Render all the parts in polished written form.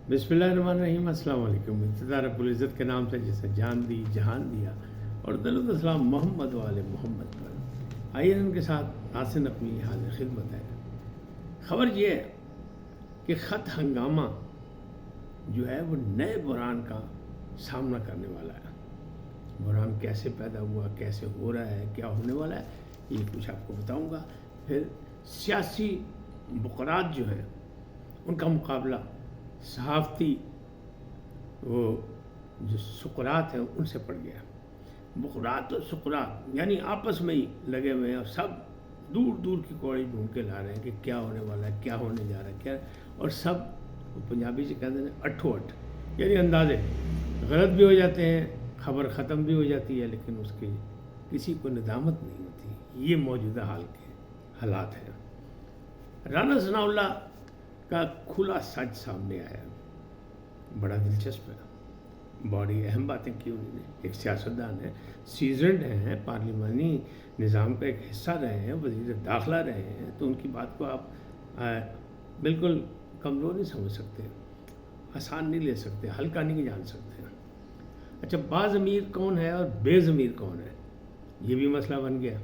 बिस्मिल्लाहिर्रहमानिर्रहीम। अस्सलाम वालेकुम। इब्तिदा रब्बुल इज़्ज़त के नाम से जिसे जान दी जहान दिया, और दरूद सलाम मोहम्मद वाले मोहम्मद पर। आइए उनके साथ नासिन अपनी हाज़िर खिदमत है। ख़बर ये है कि ख़त हंगामा जो है वो नए बुरान का सामना करने वाला है। बुरान कैसे पैदा हुआ, कैसे हो रहा है, क्या होने वाला है, ये कुछ आपको बताऊंगा। फिर सियासी बुकरात जो हैं उनका मुकाबला सहाफ़ती वो जो सुकरात हैं उनसे पड़ गया। बुकरात और सुकरात यानी आपस में ही लगे हुए हैं और सब दूर दूर की कौड़ी ढूंढ के ला रहे हैं कि क्या होने वाला है, क्या होने जा रहा है, क्या। और सब पंजाबी से कहते हैं अठो अठ, यानी अंदाज़े गलत भी हो जाते हैं, खबर ख़त्म भी हो जाती है, लेकिन उसकी किसी को निदामत नहीं होती। ये मौजूदा हाल के हालात हैं। राना सनाउल्लाह का खुला सच सामने आया, बड़ा दिलचस्प है। बड़ी अहम बातें की उन्होंने। एक सियासतदान है, सीजनड हैं, पार्लिमानी निज़ाम का एक हिस्सा रहे हैं, वज़ीर दाखिला रहे हैं, तो उनकी बात को आप बिल्कुल कमज़ोर नहीं समझ सकते, आसान नहीं ले सकते, हल्का नहीं जान सकते। अच्छा, बाज़मीर कौन है और बेज़मीर कौन है, ये भी मसला बन गया।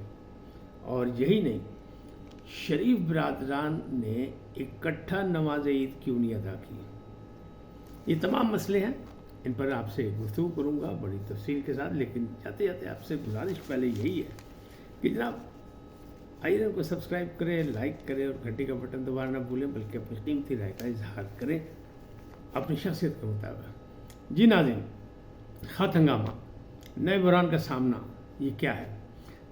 और यही नहीं, शरीफ बिरादरान ने इकट्ठा नमाज ईद क्यों नहीं अदा की। ये तमाम मसले हैं, इन पर आपसे गुफ्तगू करूँगा बड़ी तफसील के साथ। लेकिन जाते जाते आपसे गुजारिश पहले यही है कि जनाब आइए को सब्सक्राइब करें, लाइक करें और घंटी का बटन दबाना ना भूलें, बल्कि अपनी कीमती राय का इजहार करें अपनी शख्सियत के मुताबिक। जी नाज़रीन, ख़त हंगामा, नए बुरान का सामना, ये क्या है।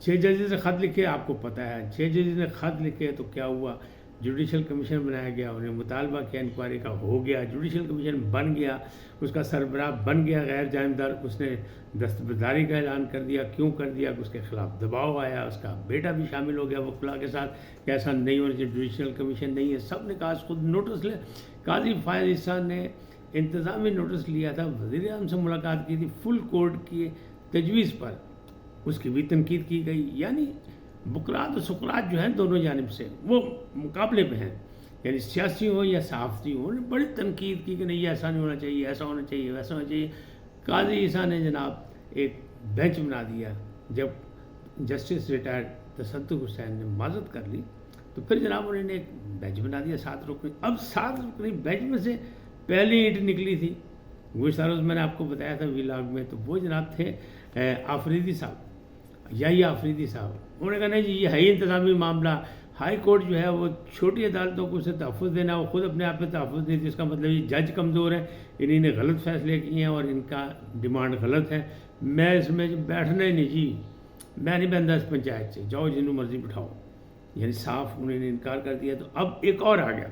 6 जजेस ने ख़त लिखे, आपको पता है 6 जजेस ने ख़त लिखे तो क्या हुआ, जुडिशल कमीशन बनाया गया, उन्हें मुतालबा किया, इंक्वायरी का हो गया, जुडिशल कमीशन बन गया, उसका सरबराह बन गया गैर जानिबदार, उसने दस्तबरदारी का ऐलान कर दिया। क्यों कर दिया, उसके ख़िलाफ़ दबाव आया, उसका बेटा भी शामिल हो गया वकला के साथ कि ऐसा नहीं होना चाहिए, जुडिशल कमीशन नहीं है। सब ने कहा खुद नोटिस ले। काजी फायज़ ईसा ने इंतज़ामी नोटिस लिया था, वज़ीर आज़म से मुलाकात की थी, फुल कोर्ट की तजवीज़ पर उसकी भी तनकीद की गई। यानी बुकरात और सुकरात जो हैं दोनों जानिब से वो मुकाबले में हैं, यानी सियासी हो या सहाफ़ती हो, उन्होंने बड़ी तनकीद की कि नहीं ऐसा नहीं होना चाहिए, ऐसा होना चाहिए, वैसा होना चाहिए। काजी ईसा ने जनाब एक बेंच बना दिया। जब जस्टिस रिटायर्ड तसद्दुक़ हुसैन ने माज़रत कर ली तो फिर जनाब उन्होंने एक बेंच बना दिया 7 रुकनी। अब 7 रुकनी बेंच में से पहली ईंट निकली थी, गुज़श्ता रोज़ मैंने आपको बताया था व्लॉग में, तो वो जनाब थे आफरीदी साहब, यही आफरीदी साहब। उन्होंने कहा नहीं जी ये है ही इंतज़ामी मामला, हाई कोर्ट जो है वो छोटी अदालतों को उसे तहफ़्फ़ुज़ देना, वो खुद अपने आप में तहफ़्फ़ुज़ नहीं थी। इसका मतलब ये जज कमज़ोर हैं, इन्हीं ने गलत फ़ैसले किए हैं और इनका डिमांड गलत है। मैं इसमें बैठना ही नहीं जी, मैं नहीं बंदा इस पंचायत से, जाओ जिन्हों मर्ज़ी बिठाओ। यानी साफ उन्होंने इनकार कर दिया। तो अब एक और आ गया,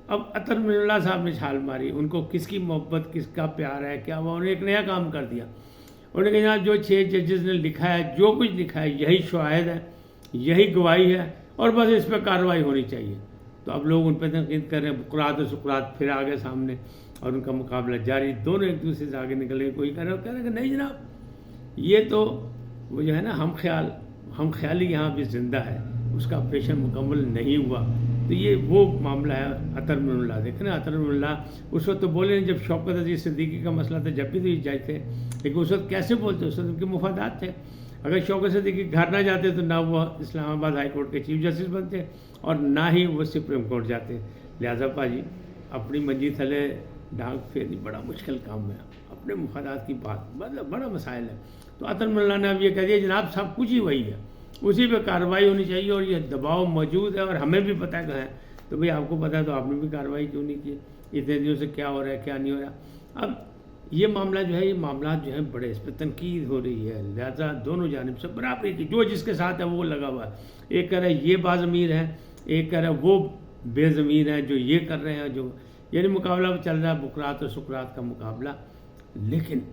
अब अतर मिल्ला साहब ने छाल मारी। उनको किसकी मोहब्बत, किसका प्यार है, क्या हुआ, उन्होंने एक नया काम कर दिया। उन्होंने कहा जो 6 जजेस ने लिखा है, जो कुछ लिखा है यही शवाहिद है, यही गवाही है और बस इस पर कार्रवाई होनी चाहिए। तो अब लोग उन पर तनकीद कर रहे हैं। बुकरात और सुकरात फिर आ गए सामने और उनका मुकाबला जारी, दोनों एक दूसरे से आगे निकले। कोई कह रहे हैं कि नहीं जनाब ये तो वो जो है ना हम ख्याली यहाँ भी ज़िंदा है, उसका ऑपरेशन मुकम्मल नहीं हुआ। तो ये वो मामला है अतर मिल्ला। देखें ना, अतर मिल्ला उस वक्त तो बोले नहीं जब शौकत अजीज़ सिद्दीकी का मसला था, जब भी तो ये जज थे, लेकिन उस वक्त कैसे बोलते, उस वक्त उनके मुफादात थे। अगर शौकत सिद्दीकी घर ना जाते तो ना वो इस्लामाबाद हाई कोर्ट के चीफ जस्टिस बनते और ना ही वो सुप्रीम कोर्ट जाते। लिहाजा पाजी अपनी मंजी थले डांग फेरनी बड़ा मुश्किल काम है, अपने मुफादात की बात मतलब बड़ा मसाइल है। तो अतर मिल्ला ने अब ये कह दिया जनाब सब कुछ ही वही है, उसी पे कार्रवाई होनी चाहिए और ये दबाव मौजूद है और हमें भी पता है। तो भाई आपको पता है तो आपने भी कार्रवाई क्यों नहीं की, इतने दिनों से क्या हो रहा है क्या नहीं हो रहा। अब ये मामला जो है, ये मामला जो है बड़े इस पर तनकीद हो रही है। लिहाजा दोनों जानिब से बराबरी की, जो जिसके साथ है वो लगा हुआ है। एक कह रहा है ये बाज़मीर है, एक कह रहा है वो बेज़मीर है जो ये कर रहे हैं, जो यानी मुकाबला चल रहा है बुकरात और सुकरात का मुकाबला। लेकिन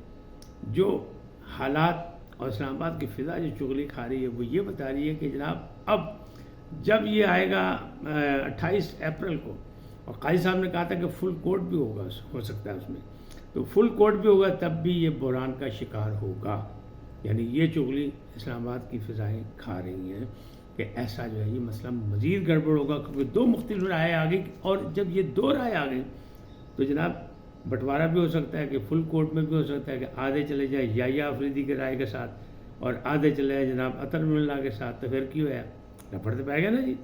जो हालात और इस्लामाबाद की फ़िज़ा जो चुगली खा रही है वो ये बता रही है कि जनाब अब जब ये आएगा 28 अप्रैल को, और काजी साहब ने कहा था कि फुल कोर्ट भी होगा, हो सकता है उसमें, तो फुल कोर्ट भी होगा तब भी ये बुरान का शिकार होगा। यानी ये चुगली इस्लामाबाद की फ़िज़ाएँ खा रही हैं कि ऐसा जो है ये मसला मज़ीद गड़बड़ होगा, क्योंकि 2 मुख्तलिफ राय आ गई। और जब ये 2 राय आ गई तो जनाब بٹوارا بھی ہو سکتا ہے کہ فل کورٹ میں بھی ہو سکتا ہے کہ آدھے چلے جائیں یا آفریدی کے رائے کے ساتھ اور آدھے چلے جائیں جناب عطر من اللہ کے ساتھ، تو پھر کیوں ہے رپڑ تو پائے گا نا جی.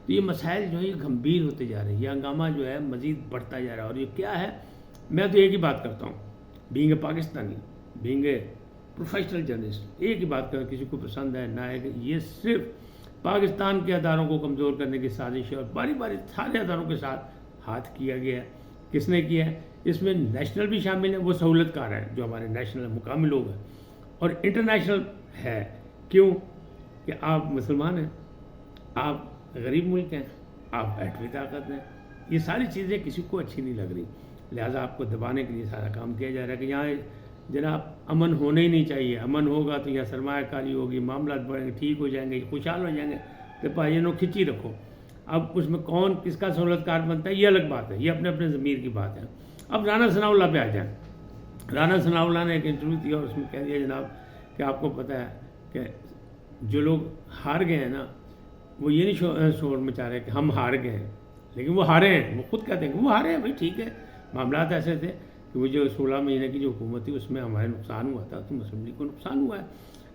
تو یہ مسائل جو ہے یہ گمبھیر ہوتے جا رہے ہیں، یہ ہنگامہ جو ہے مزید بڑھتا جا رہا ہے. اور یہ کیا ہے، میں تو ایک ہی بات کرتا ہوں، being a Pakistani, being a professional journalist, ایک ہی بات کروں، کسی کو پسند ہے نہ ہے، کہ یہ صرف پاکستان کے اداروں کو کمزور کرنے کی سازش ہے اور باری باری سارے اداروں کے ساتھ ہاتھ کیا گیا ہے. کس نے کیا ہے؟ اس میں نیشنل بھی شامل ہیں، وہ سہولت کار ہیں جو ہمارے نیشنل مقامی لوگ ہیں، اور انٹرنیشنل ہے. کیوں کہ آپ مسلمان ہیں، آپ غریب ملک ہیں، آپ ایٹمی طاقت ہیں. یہ ساری چیزیں کسی کو اچھی نہیں لگ رہی، لہٰذا آپ کو دبانے کے لیے سارا کام کیا جا رہا ہے کہ یہاں جناب امن ہونا ہی نہیں چاہیے. امن ہوگا تو یہاں سرمایہ کاری ہوگی، معاملات بڑھیں گے، ٹھیک ہو جائیں گے، خوشحال ہو جائیں گے. کہ بھائیوں کھچی رکھو. اب اس میں کون کس کا سہولت کار بنتا ہے یہ الگ بات ہے، یہ اپنے اپنے ضمیر کی بات ہے. اب رانا ثناء اللہ پہ آ جائیں. رانا ثناء اللہ نے ایک انٹرویو دیا اور اس میں کہہ دیا جناب کہ آپ کو پتہ ہے کہ جو لوگ ہار گئے ہیں نا، وہ یہ نہیں شور مچا رہے کہ ہم ہار گئے ہیں، لیکن وہ ہارے ہیں. وہ خود کہتے ہیں کہ وہ ہارے ہیں. بھائی ٹھیک ہے، معاملات ایسے تھے کہ وہ جو 16 مہینے کی جو حکومت تھی اس میں ہمارے نقصان ہوا تھا، تو مسلم لیگ کو نقصان ہوا ہے.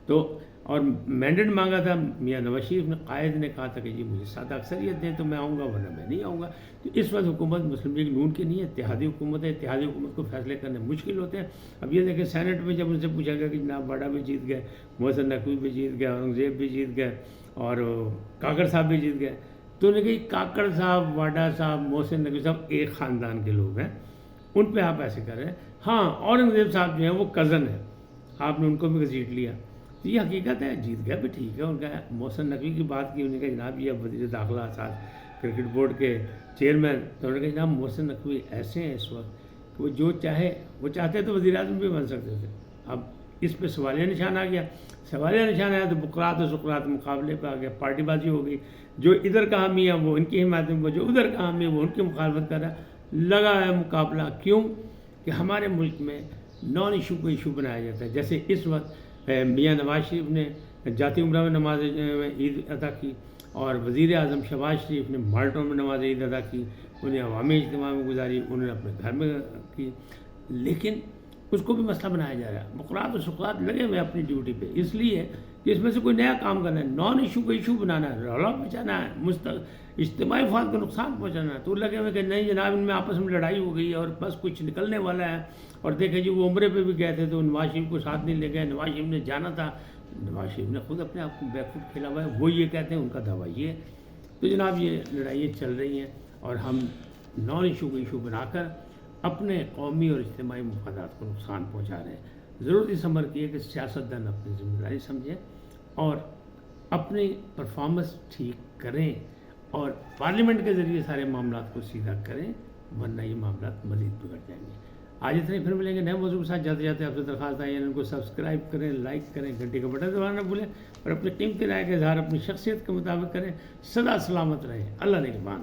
تو اور مینڈیٹ مانگا تھا میاں نواز شریف نے، قائد نے کہا تھا کہ جی مجھے سادہ اکثریت دیں تو میں آؤں گا، ورنہ میں نہیں آؤں گا. تو اس وقت حکومت مسلم لیگ نون کی نہیں ہے، اتحادی حکومت ہے. اتحادی حکومت کو فیصلے کرنے مشکل ہوتے ہیں. اب یہ دیکھیں سینٹ میں جب ان سے پوچھا گیا کہ جناب واڈا بھی جیت گئے، محسن نقوی بھی جیت گئے، اورنگزیب بھی جیت گئے اور کاکڑ صاحب بھی جیت گئے، تو انہوں نے کہا کاکڑ صاحب، واڈا صاحب، محسن نقوی صاحب ایک خاندان کے لوگ ہیں، ان پہ آپ ایسے کر رہے ہیں. ہاں اورنگزیب صاحب جو ہیں وہ کزن ہیں، آپ نے ان کو بھی گھسیٹ لیا. تو یہ حقیقت ہے، جیت گیا بھی ٹھیک ہے. ان کا محسن نقوی کی بات کی، انہوں نے کہا جناب یہ اب وزیر داخلہ ساتھ کرکٹ بورڈ کے چیئرمین، تو انہوں نے کہا جناب محسن نقوی ایسے ہیں اس وقت کہ وہ جو چاہے، وہ چاہتے تو وزیر اعظم بھی بن سکتے تھے. اب اس پہ سوالیہ نشان آ گیا. سوالیہ نشان آیا تو بقرات و سقراط مقابلے پہ آ گیا، پارٹی بازی ہو گئی. جو ادھر کا حامی ہے وہ ان کی حمایت میں، جو ادھر کا حامی ہے وہ ان کی مخالفت کر رہا ہے. لگا ہے مقابلہ. کیوں کہ ہمارے ملک میں نان ایشو کو ایشو بنایا جاتا ہے. جیسے اس وقت میاں نواز شریف نے جاتی عمرہ میں نماز عید ادا کی، اور وزیر اعظم شہباز شریف نے مالٹوں میں نماز عید ادا کی، انہیں عوامی اجتماع میں گزاری، انہوں نے اپنے گھر میں کی. لیکن اس کو بھی مسئلہ بنایا جا رہا ہے. بقرات و سقراط لگے ہوئے اپنی ڈیوٹی پہ، اس لیے کہ اس میں سے کوئی نیا کام کرنا ہے، نان ایشو کو ایشو بنانا ہے، رولا بچانا ہے، اجتماعی فوج کو نقصان پہنچانا ہے. تو لگے ہوئے کہ نہیں جناب ان میں آپس میں لڑائی ہو گئی ہے اور بس کچھ نکلنے والا ہے. اور دیکھیں جی وہ عمرے پہ بھی گئے تھے تو نواز شریف کو ساتھ نہیں لے گئے. نواز شریف نے جانا تھا، نواز شریف نے خود اپنے آپ کو بیوقوف کھیلا ہوا ہے، وہ یہ کہتے ہیں، ان کا دعویٰ یہ ہے. تو جناب یہ لڑائیاں چل رہی ہیں اور ہم نان ایشو کو ایشو بنا کر اپنے قومی اور اجتماعی مفادات کو نقصان پہنچا رہے ہیں. ضرورت اس امر کی ہے کہ سیاستدان اپنی ذمہ داری سمجھیں اور اپنی پرفارمنس ٹھیک کریں اور پارلیمنٹ کے ذریعے سارے معاملات کو سیدھا کریں، ورنہ یہ معاملات مزید بگڑ جائیں گے. آج اتنے پھر ملیں گے نئے موضوع کے ساتھ. جاتے جاتے آپ سے درخواست ہے ان کو سبسکرائب کریں، لائک کریں، گھنٹی کا بٹن دبانا نہ بھولیں اور اپنی قیمتی رائے کا اظہار اپنی شخصیت کے مطابق کریں. سدا سلامت رہیں. اللہ نگہبان.